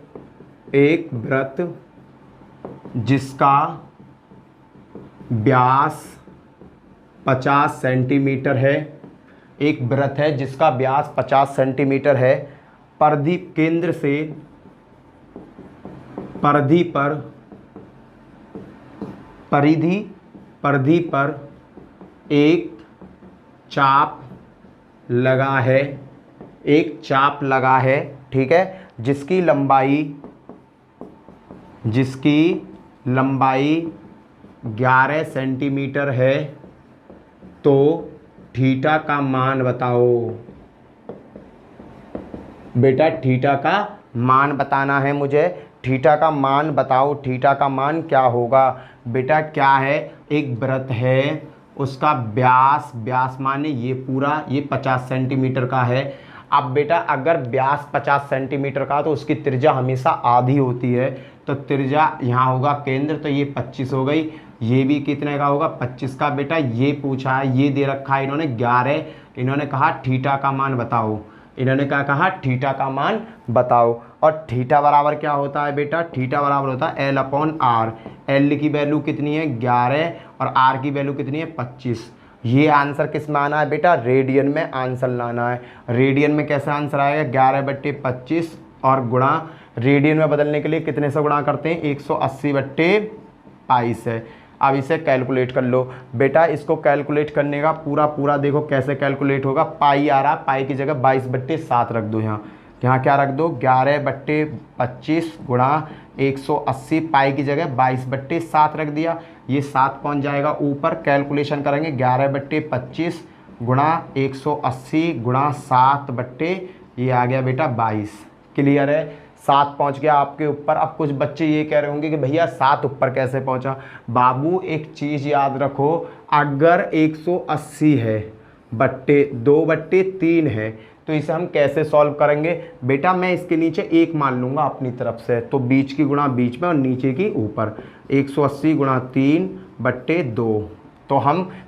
एक वृत्त जिसका व्यास 50 सेंटीमीटर है, एक वृत्त है जिसका व्यास 50 सेंटीमीटर है, परिधि केंद्र से परिधि पर एक चाप लगा है, एक चाप लगा है, ठीक है, जिसकी लंबाई 11 सेंटीमीटर है, तो थीटा का मान बताओ। बेटा थीटा का मान बताना है मुझे, थीटा का मान बताओ, थीटा का मान क्या होगा? बेटा क्या है? एक वृत्त है, उसका व्यास माने ये पूरा, ये 50 सेंटीमीटर का है। अब बेटा अगर व्यास 50 सेंटीमीटर का तो उसकी त्रिज्या हमेशा आधी होती है, तो त्रिज्या यहाँ होगा केंद्र, तो ये 25 हो गई। ये भी कितने का होगा? 25 का। बेटा ये पूछा है, ये दे रखा है इन्होंने 11, इन्होंने कहा थीटा का मान बताओ, इन्होंने क्या कहा? थीटा का मान बताओ। और थीटा बराबर क्या होता है बेटा? थीटा बराबर होता है एल अपॉन आर। एल की वैल्यू कितनी है? 11, और आर की वैल्यू कितनी है? 25। ये आंसर किस में आना है बेटा? रेडियन में आंसर लाना है। रेडियन में कैसे आंसर आएगा? 11/25, और गुणा रेडियन में बदलने के लिए कितने से गुणा करते हैं? 180/22 है। अब इसे कैलकुलेट कर लो बेटा। इसको कैलकुलेट करने का पूरा देखो कैसे कैलकुलेट होगा। पाई आ रहा, पाई की जगह 22/7 रख दो। यहाँ क्या रख दो? 11/25 गुणा 180, पाई की जगह 22/7 रख दिया। ये 7 पहुँच जाएगा ऊपर। कैलकुलेशन करेंगे 11/25 गुणा 180 गुणा 7 ये आ गया बेटा 22। क्लियर है? 7 पहुँच गया आपके ऊपर। अब कुछ बच्चे ये कह रहे होंगे कि भैया 7 ऊपर कैसे पहुँचा? बाबू एक चीज़ याद रखो, अगर 180 है बट्टे 2/3 है, तो इसे हम कैसे सॉल्व करेंगे? बेटा मैं इसके नीचे 1 मान लूँगा अपनी तरफ से, तो बीच की गुणा बीच में और नीचे की ऊपर। 180 गुणा 3/2। तो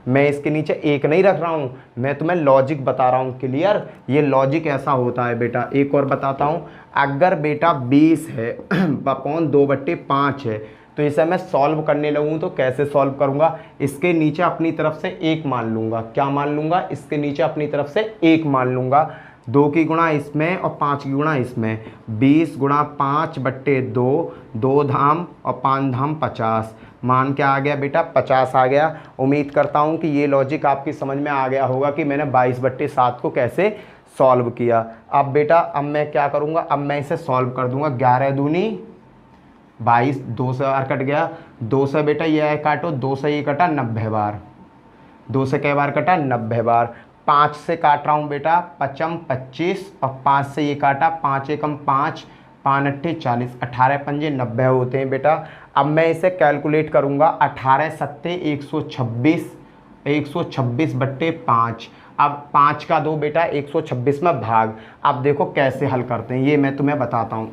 मैं इसके नीचे 1 नहीं रख रहा हूँ, मैं तुम्हें लॉजिक बता रहा हूँ। क्लियर? ये लॉजिक ऐसा होता है बेटा। एक और बताता हूँ, अगर बेटा 20 है अपॉन 2/5 है, तो इसे मैं सॉल्व करने लगूँ तो कैसे सॉल्व करूँगा? इसके नीचे अपनी तरफ से 1 मान लूँगा। क्या मान लूँगा? इसके नीचे अपनी तरफ से 1 मान लूँगा। 2 की गुणा इसमें और 5 की गुणा इसमें। 20 गुणा 5/2, 2 धाम और 5 धाम 50। मान क्या आ गया बेटा? 50 आ गया। उम्मीद करता हूँ कि ये लॉजिक आपकी समझ में आ गया होगा कि मैंने 22/7 को कैसे सॉल्व किया। अब बेटा अब मैं क्या करूँगा? अब मैं इसे सॉल्व कर दूँगा। 11 दूनी 22, 2 से बार कट गया, 2 से बेटा ये काटो, 2 से ये कटा 90 बार, 2 से कई बार कटा? 90 बार। 5 से काट रहा हूँ बेटा, 5 25, और 5 से ये काटा, 5 एकम 5, 5 अट्ठे 40, 18 पंजे 90 होते हैं बेटा। अब मैं इसे कैलकुलेट करूँगा। 18 सत्ते 126, 126/5। अब 5 का 2 बेटा 126 में भाग। अब देखो कैसे हल करते हैं, ये मैं तुम्हें बताता हूँ।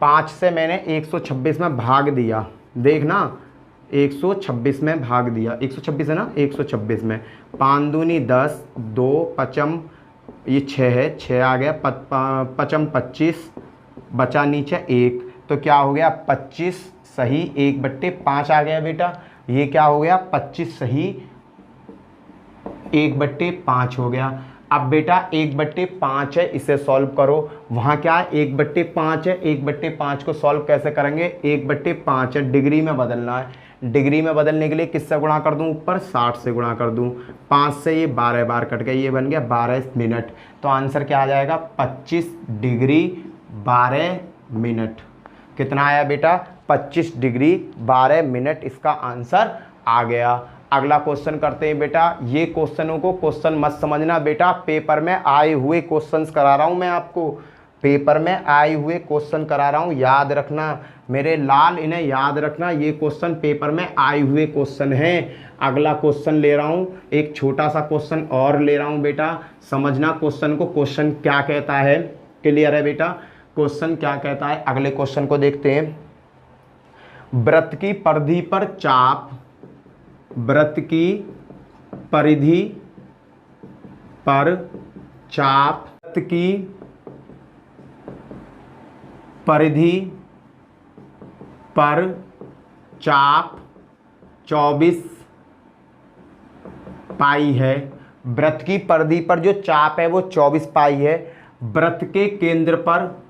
5 से मैंने 126 में भाग दिया, देखना 126 में भाग दिया, 126 है ना, 126 में 5 दूनी 10, 2 पचम ये 6 है, 6 आ गया, पचम 25, बचा नीचे 1, तो क्या हो गया 25 सही 1/5 आ गया बेटा। ये क्या हो गया 25 सही 1/5 हो गया। अब बेटा 1/5 है, इसे सॉल्व करो। वहाँ क्या है 1/5 है, 1/5 को सॉल्व कैसे करेंगे, 1/5 है, डिग्री में बदलना है। डिग्री में बदलने के लिए किससे गुणा कर दूं, ऊपर 60 से गुणा कर दूं। 5 से ये 12 बार कट गया, ये बन गया 12 मिनट। तो आंसर क्या आ जाएगा 25 डिग्री 12 मिनट। कितना आया बेटा 25 डिग्री 12 मिनट, इसका आंसर आ गया। अगला क्वेश्चन करते हैं बेटा। ये क्वेश्चनों को क्वेश्चन मत समझना बेटा, पेपर में आए हुए क्वेश्चंस करा रहा हूं मैं आपको, पेपर में आए हुए क्वेश्चन करा रहा हूं, याद रखना मेरे लाल, इन्हें याद रखना। ये क्वेश्चन पेपर में आए हुए क्वेश्चन हैं। अगला क्वेश्चन ले रहा हूं, एक छोटा सा क्वेश्चन और ले रहा हूं बेटा, समझना क्वेश्चन को, क्वेश्चन क्या कहता है। क्लियर है बेटा, क्वेश्चन क्या कहता है। अगले क्वेश्चन को देखते हैं। वृत्त की परिधि पर चाप, वृत्त की परिधि पर चाप, वृत्त की परिधि पर चाप 24 पाई है। वृत्त की परिधि पर जो चाप है वो 24 पाई है। वृत्त के केंद्र पर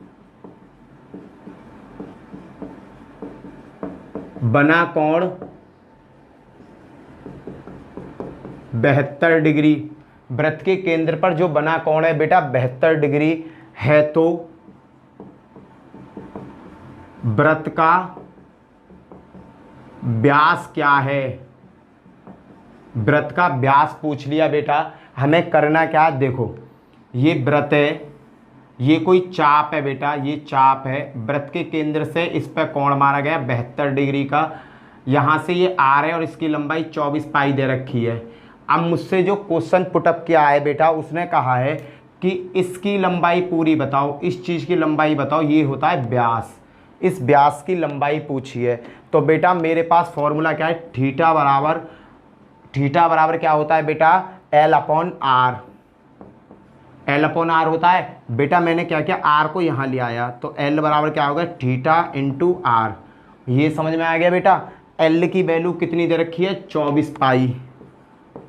बना कोण 72 डिग्री। वृत्त के केंद्र पर जो बना कोण है बेटा 72 डिग्री है, तो वृत्त का व्यास क्या है। वृत्त का व्यास पूछ लिया बेटा, हमें करना क्या है, देखो ये वृत्त है, ये कोई चाप है बेटा, ये चाप है, वृत्त के केंद्र से इस पर कोण मारा गया 72 डिग्री का, यहाँ से ये आर है और इसकी लंबाई 24 पाई दे रखी है। अब मुझसे जो क्वेश्चन पुटअप किया है बेटा, उसने कहा है कि इसकी लंबाई पूरी बताओ, इस चीज़ की लंबाई बताओ, ये होता है व्यास, इस व्यास की लंबाई पूछी है। तो बेटा मेरे पास फॉर्मूला क्या है, थीटा बराबर क्या होता है बेटा L upon R, L upon R होता है बेटा। मैंने क्या किया, आर को यहाँ ले आया, तो L बराबर क्या होगा थीटा इंटू आर। ये समझ में आ गया बेटा। L की वैल्यू कितनी दे रखी है 24 पाई,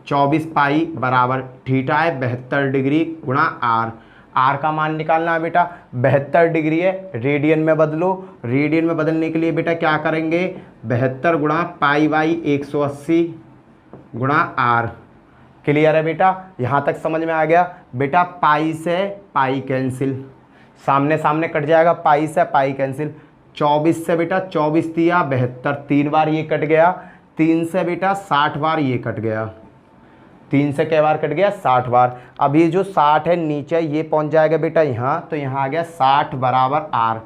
24 पाई बराबर थीटा है 72 डिग्री गुणा आर। आर का मान निकालना है बेटा, 72 डिग्री है, रेडियन में बदलो। रेडियन में बदलने के लिए बेटा क्या करेंगे, 72 गुणा पाई बाई 180 गुणा आर। क्लियर है बेटा, यहाँ तक समझ में आ गया बेटा। पाई से पाई कैंसिल, सामने सामने कट जाएगा, पाई से पाई कैंसिल। 24 से बेटा 24 दिया 72, 3 बार ये कट गया। 3 से बेटा 60 बार ये कट गया, 3 से कै बार कट गया 60 बार। अब ये जो 60 है नीचे ये पहुंच जाएगा बेटा यहाँ, तो यहाँ आ गया 60 बराबर आर।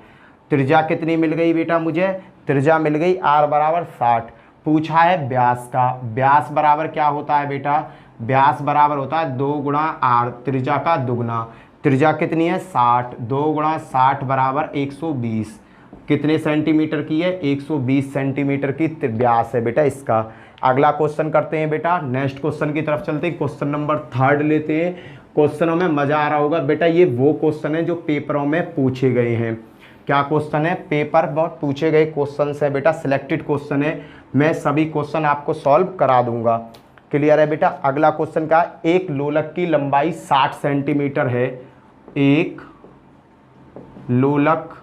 त्रिज्या कितनी मिल गई बेटा मुझे, त्रिज्या मिल गई आर बराबर 60। पूछा है व्यास का, व्यास बराबर क्या होता है बेटा, व्यास बराबर होता है 2 गुणा आर, त्रिज्या का दुगना। त्रिज्या कितनी है 60, 2 गुणा 60 बराबर 120। कितने सेंटीमीटर की है, 120 सेंटीमीटर की व्यास है बेटा इसका। अगला क्वेश्चन करते हैं बेटा, नेक्स्ट क्वेश्चन की तरफ चलते हैं। क्वेश्चन नंबर 3 लेते हैं। क्वेश्चनों में मजा आ रहा होगा बेटा, ये वो क्वेश्चन है जो पेपरों में पूछे गए हैं। क्या क्वेश्चन है, पेपर बहुत पूछे गए क्वेश्चन है बेटा, सिलेक्टेड क्वेश्चन है। मैं सभी क्वेश्चन आपको सॉल्व करा दूंगा। क्लियर है बेटा। अगला क्वेश्चन का, एक लोलक की लंबाई 60 सेंटीमीटर है। एक लोलक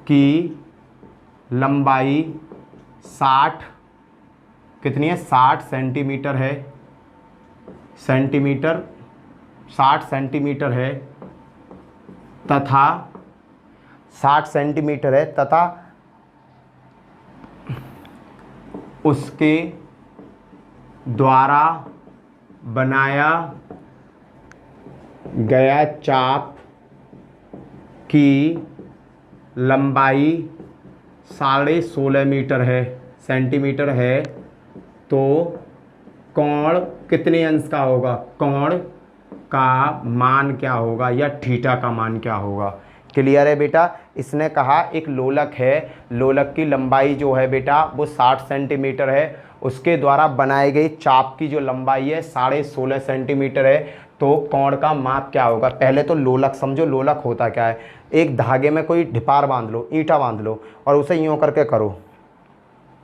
की लंबाई 60 कितनी है, 60 सेंटीमीटर है, सेंटीमीटर 60 सेंटीमीटर है तथा 60 सेंटीमीटर है तथा उसके द्वारा बनाया गया चाप की लंबाई 16.5 मीटर है, सेंटीमीटर है, तो कोण कितने अंश का होगा, कोण का मान क्या होगा या थीटा का मान क्या होगा। क्लियर है बेटा। इसने कहा एक लोलक है, लोलक की लंबाई जो है बेटा वो 60 सेंटीमीटर है, उसके द्वारा बनाई गई चाप की जो लंबाई है 16.5 सेंटीमीटर है, तो कोण का माप क्या होगा। पहले तो लोलक समझो, लोलक होता क्या है, एक धागे में कोई ढिपार बांध लो, ईंटा बांध लो और उसे यूँ करके करो,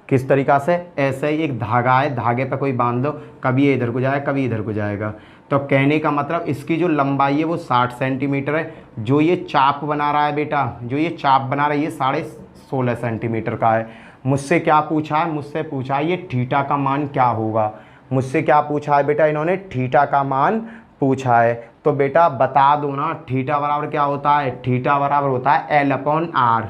किस तरीक़ा से, ऐसे ही एक धागा है, धागे पे कोई बांध दो, कभी ये इधर को जाएगा कभी इधर को जाएगा। तो कहने का मतलब इसकी जो लंबाई है वो 60 सेंटीमीटर है, जो ये चाप बना रहा है बेटा, जो ये चाप बना रहा है ये 16.5 सेंटीमीटर का है। मुझसे क्या पूछा है, मुझसे पूछा है ये थीटा का मान क्या होगा, मुझसे क्या पूछा है बेटा, इन्होंने थीटा का मान पूछा है। तो बेटा बता दो ना, थीटा बराबर क्या होता है, थीटा बराबर होता है L/R,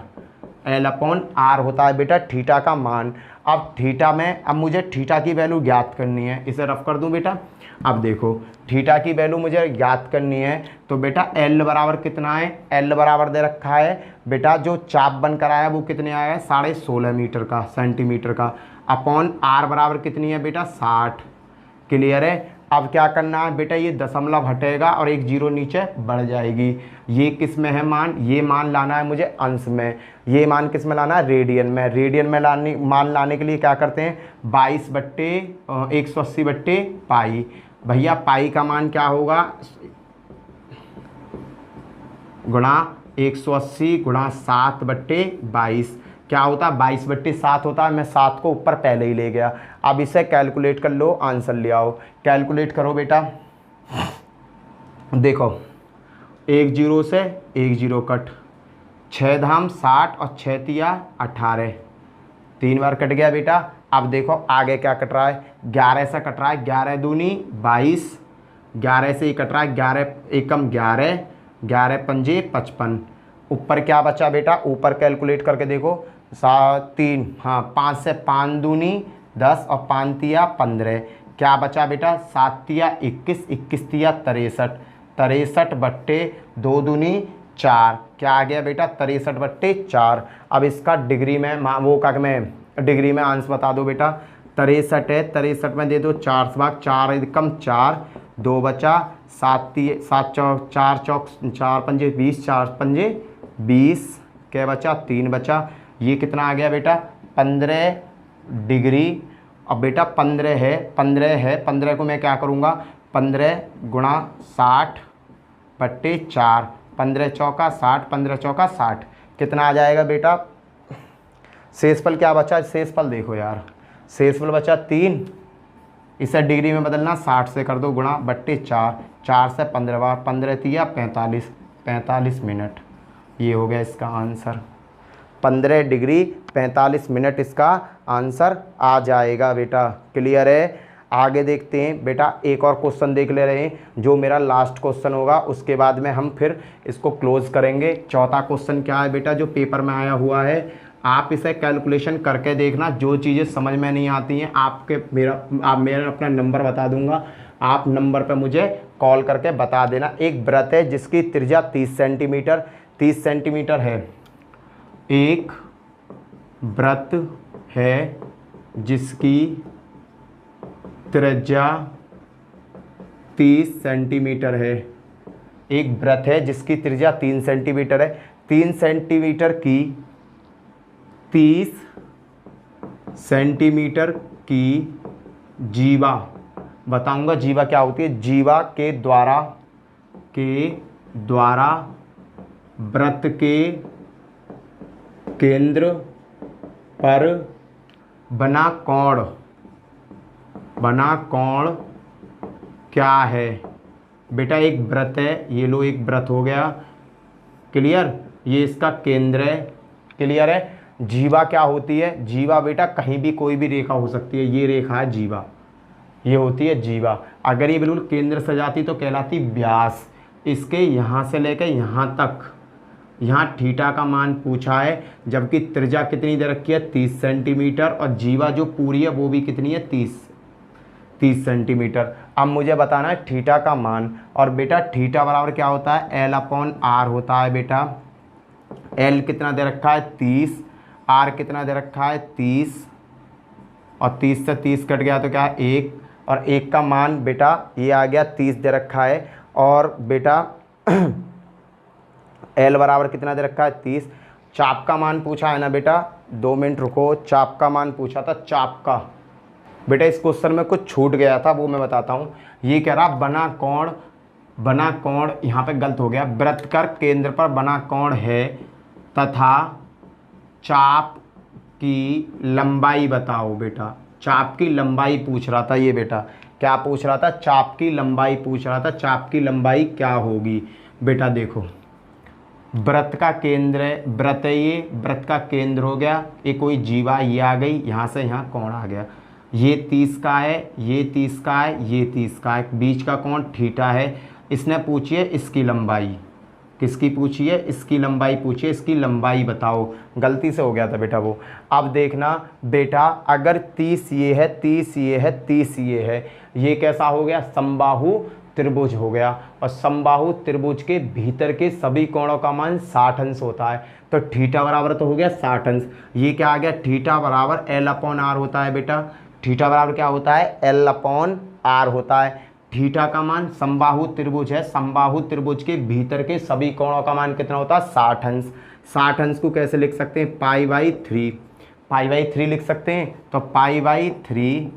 L/R होता है बेटा थीटा का मान। अब थीटा में, अब मुझे थीटा की वैल्यू ज्ञात करनी है, इसे रफ कर दूं बेटा। अब देखो थीटा की वैल्यू मुझे ज्ञात करनी है, तो बेटा L बराबर कितना है, L बराबर दे रखा है बेटा, जो चाप बनकर आया वो कितने आया है 16.5 मीटर का सेंटीमीटर का, अपॉन R बराबर कितनी है बेटा 60। क्लियर है। अब क्या करना है बेटा, ये दशमलव हटेगा और एक जीरो नीचे बढ़ जाएगी। ये किस में है मान, ये मान लाना है मुझे अंश में, ये मान किस में लाना है, रेडियन में। रेडियन में मान लाने के लिए क्या करते हैं, 22/180/पाई। भैया पाई का मान क्या होगा, गुणा 180 गुणा 7/22 क्या होता है, 22/7 होता है। मैं 7 को ऊपर पहले ही ले गया। अब इसे कैलकुलेट कर लो, आंसर ले आओ। कैलकुलेट करो बेटा, देखो 1 जीरो से 1 जीरो कट, 6 धाम 60 और 6 तिया 18, 3 बार कट गया बेटा। अब देखो आगे क्या कट रहा है, 11 से कट रहा है, 11 दूनी 22, 11 से ही कट रहा है, 11 एकम 11, 11 पंजे 55। ऊपर क्या बचा बेटा, ऊपर कैलकुलेट करके देखो, 3 हाँ 5 से 5 दूनी 10 और 5 तिया 15, क्या बचा बेटा 7 तिया 21, 21 तिया 63, 63/2 दूनी 4, क्या आ गया बेटा 63/4। अब इसका डिग्री में वो क्या में डिग्री में आंसर बता दो बेटा। 63 है, 63 में दे दो 4 से भाग, 4 एकम 4, 2 बचा, 7 चौक 4 चौक 4 पंजे 20, 4 पंजे 20, क्या बचा 3 बचा। ये कितना आ गया बेटा 15 डिग्री। अब बेटा 15 है, 15 को मैं क्या करूँगा, 15 गुणा 60/4, 15 चौका 60, 15 चौका 60, कितना आ जाएगा बेटा। शेषफल क्या बचा, शेषफल देखो यार, शेषफल बचा 3, इसे डिग्री में बदलना, 60 से कर दो गुणा बट्टे 4, 4 से 15 बार, 15 तिया 45 मिनट। ये हो गया इसका आंसर, 15 डिग्री 45 मिनट इसका आंसर आ जाएगा बेटा। क्लियर है। आगे देखते हैं बेटा, एक और क्वेश्चन देख ले रहे हैं, जो मेरा लास्ट क्वेश्चन होगा, उसके बाद में हम फिर इसको क्लोज करेंगे। चौथा क्वेश्चन क्या है बेटा, जो पेपर में आया हुआ है, आप इसे कैलकुलेशन करके देखना। जो चीज़ें समझ में नहीं आती हैं मेरा अपना नंबर बता दूंगा, आप नंबर पे मुझे कॉल करके बता देना। एक वृत्त है जिसकी त्रिज्या 30 सेंटीमीटर है, एक वृत्त है जिसकी त्रिज्या 30 सेंटीमीटर है, एक वृत्त है जिसकी त्रिज्या 3 सेंटीमीटर है, 3 सेंटीमीटर की 30 सेंटीमीटर की जीवा, बताऊंगा जीवा क्या होती है। जीवा के द्वारा वृत्त के केंद्र पर बना कोण क्या है बेटा। एक वृत्त है, ये लो एक वृत्त हो गया, क्लियर, ये इसका केंद्र है, क्लियर है। जीवा क्या होती है, जीवा बेटा कहीं भी कोई भी रेखा हो सकती है, ये रेखा है जीवा, ये होती है जीवा। अगर ये बिल्कुल केंद्र से जाती तो कहलाती व्यास। इसके यहाँ से लेकर यहाँ तक, यहाँ थीटा का मान पूछा है, जबकि त्रिज्या कितनी दे रखी है 30 सेंटीमीटर, और जीवा जो पूरी है वो भी कितनी है 30 सेंटीमीटर। अब मुझे बताना है थीटा का मान, और बेटा थीटा बराबर क्या होता है, L/R होता है बेटा। L कितना दे रखा है 30, R कितना दे रखा है 30, और 30 से 30 कट गया तो क्या है 1, और 1 का मान बेटा ये आ गया 30 दे रखा है, और बेटा L बराबर कितना दे रखा है 30। चाप का मान पूछा है ना बेटा, 2 मिनट रुको, चाप का मान पूछा था, चाप का बेटा इस क्वेश्चन में कुछ छूट गया था वो मैं बताता हूँ। ये कह रहा बना कोण, यहाँ पे गलत हो गया, वृत्तकर केंद्र पर बना कोण है तथा चाप की लंबाई बताओ। बेटा चाप की लंबाई पूछ रहा था ये, बेटा क्या पूछ रहा था, चाप की लंबाई पूछ रहा था, चाप की लंबाई क्या होगी। बेटा देखो वृत्त का केंद्र है, वृत्त है ये, वृत्त का केंद्र हो गया, ये कोई जीवा ये आ गई, यहाँ से यहाँ कोण आ गया, ये 30 का है, ये 30 का है, ये 30 का है, बीच का कोण थीटा है। इसने पूछी है इसकी लंबाई, किसकी पूछी है, इसकी लंबाई पूछी है, इसकी लंबाई बताओ। गलती से हो गया था बेटा वो। अब देखना बेटा अगर 30 ये है, 30 ये है, 30 ये है, ये कैसा हो गया, समबाहु त्रिभुज हो गया। और समबाहु त्रिभुज के भीतर के सभी कोणों का मान 60 अंश होता है, तो थीटा बराबर तो हो गया 60 अंश। ये क्या आ गया, थीटा बराबर L/R होता है बेटा, थीटा बराबर क्या होता है, L/R होता है। थीटा का मान, समबाहु त्रिभुज है, समबाहु त्रिभुज के भीतर के सभी कोणों का मान कितना होता है, 60 अंश। 60 अंश को कैसे लिख सकते हैं, π/3, π/3 लिख सकते हैं। तो π/3,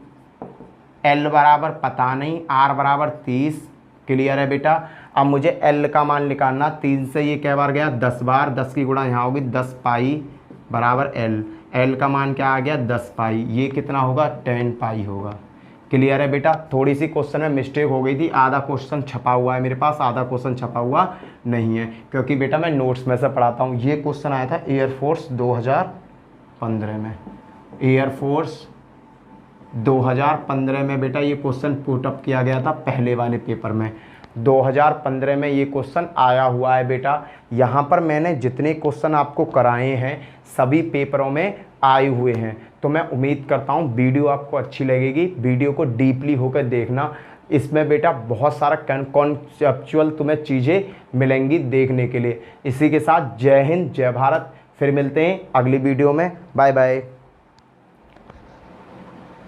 L बराबर पता नहीं, R बराबर 30, क्लियर है बेटा। अब मुझे L का मान निकालना, 3 से ये क्या बार गया, 10 बार, 10 की गुणा यहाँ होगी, 10 पाई बराबर L, L का मान क्या आ गया 10 पाई, ये कितना होगा 10 पाई होगा। क्लियर है बेटा। थोड़ी सी क्वेश्चन में मिस्टेक हो गई थी, आधा क्वेश्चन छपा हुआ है मेरे पास, आधा क्वेश्चन छपा हुआ नहीं है, क्योंकि बेटा मैं नोट्स में से पढ़ाता हूँ। ये क्वेश्चन आया था एयरफोर्स 2015 में, एयरफोर्स 2015 में बेटा ये क्वेश्चन पुटअप किया गया था पहले वाले पेपर में, 2015 में ये क्वेश्चन आया हुआ है बेटा। यहाँ पर मैंने जितने क्वेश्चन आपको कराए हैं सभी पेपरों में आए हुए हैं, तो मैं उम्मीद करता हूँ वीडियो आपको अच्छी लगेगी। वीडियो को डीपली होकर देखना, इसमें बेटा बहुत सारा कॉन्सेप्चुअल तुम्हें चीज़ें मिलेंगी देखने के लिए। इसी के साथ जय हिंद, जय भारत, फिर मिलते हैं अगली वीडियो में, बाय बाय।